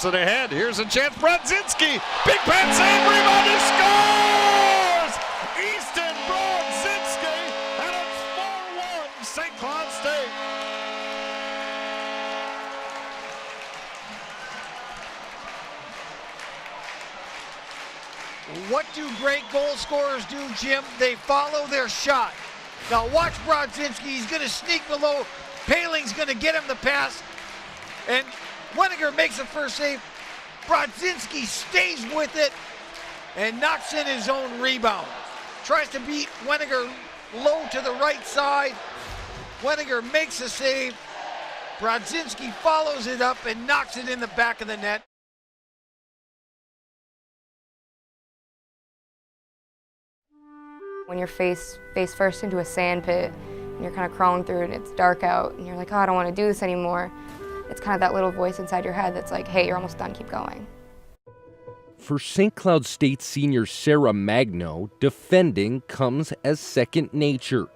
it ahead. Here's a chance. Brodzinski. Big pen save. Rebound. He scores! Easton Brodzinski. And it's 4-1 St. Cloud State. What do great goal scorers do, Jim? They follow their shot. Now watch Brodzinski. He's going to sneak below. Paling's going to get him the pass. And Weniger makes the first save. Brodzinski stays with it and knocks in his own rebound. Tries to beat Weniger low to the right side. Weniger makes the save. Brodzinski follows it up and knocks it in the back of the net. When you're face first into a sand pit and you're kind of crawling through it and it's dark out and you're like, oh, I don't want to do this anymore. It's kind of that little voice inside your head that's like, hey, you're almost done, keep going. For St. Cloud State senior Sarah Magno, defending comes as second nature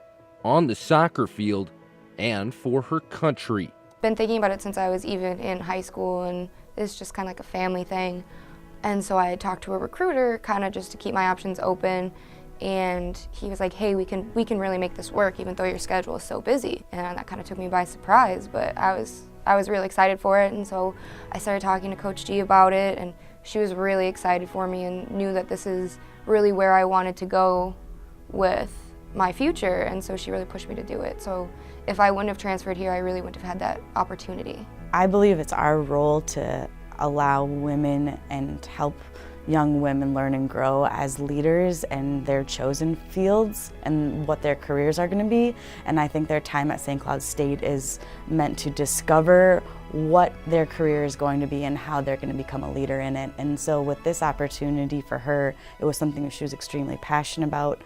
on the soccer field and for her country. Been thinking about it since I was even in high school, and it's just kind of like a family thing. And so I had talked to a recruiter kind of just to keep my options open. And he was like, hey, we can really make this work even though your schedule is so busy. And that kind of took me by surprise, but I was really excited for it. And so I started talking to Coach G about it, and she was really excited for me and knew that this is really where I wanted to go with my future. And so she really pushed me to do it. So if I wouldn't have transferred here, I really wouldn't have had that opportunity. I believe it's our role to allow women and help young women learn and grow as leaders in their chosen fields and what their careers are going to be. And I think their time at St. Cloud State is meant to discover what their career is going to be and how they're going to become a leader in it. And so with this opportunity for her, it was something that she was extremely passionate about.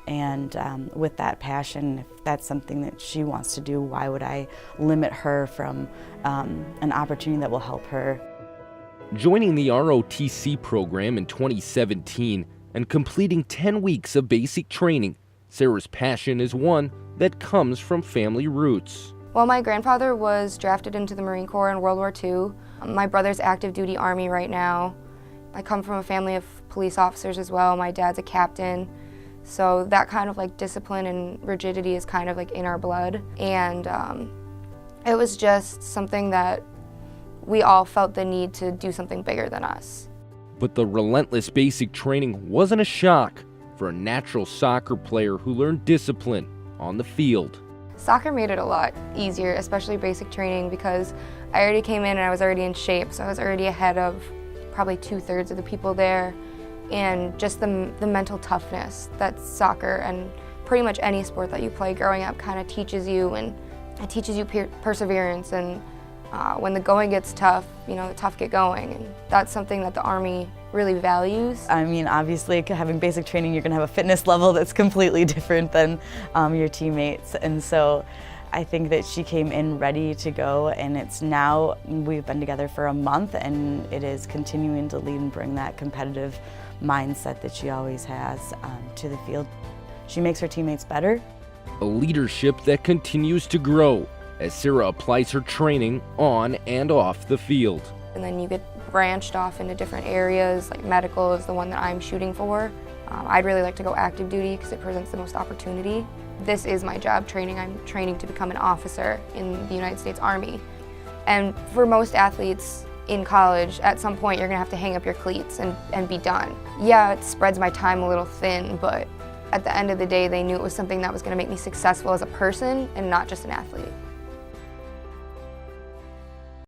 And with that passion, if that's something that she wants to do, why would I limit her from an opportunity that will help her? Joining the ROTC program in 2017 and completing 10 weeks of basic training, Sarah's passion is one that comes from family roots. Well, my grandfather was drafted into the Marine Corps in World War II. My brother's active duty Army right now. I come from a family of police officers as well. My dad's a captain. So that kind of like discipline and rigidity is kind of like in our blood. And it was just something that we all felt the need to do something bigger than us. But the relentless basic training wasn't a shock for a natural soccer player who learned discipline on the field. Soccer made it a lot easier, especially basic training, because I already came in and I was already in shape, so I was already ahead of probably 2/3 of the people there. And just the mental toughness that soccer and pretty much any sport that you play growing up kind of teaches you, and it teaches you perseverance. And when the going gets tough, you know, the tough get going, and that's something that the Army really values. I mean, obviously, having basic training, you're going to have a fitness level that's completely different than your teammates, and so I think that she came in ready to go, and it's now, we've been together for a month, and it is continuing to lead and bring that competitive mindset that she always has to the field. She makes her teammates better. A leadership that continues to grow as Sarah applies her training on and off the field. And then you get branched off into different areas, like medical is the one that I'm shooting for. I'd really like to go active duty because it presents the most opportunity. This is my job training. I'm training to become an officer in the United States Army. And for most athletes in college, at some point you're gonna have to hang up your cleats and be done. Yeah, it spreads my time a little thin, but at the end of the day, they knew it was something that was gonna make me successful as a person and not just an athlete.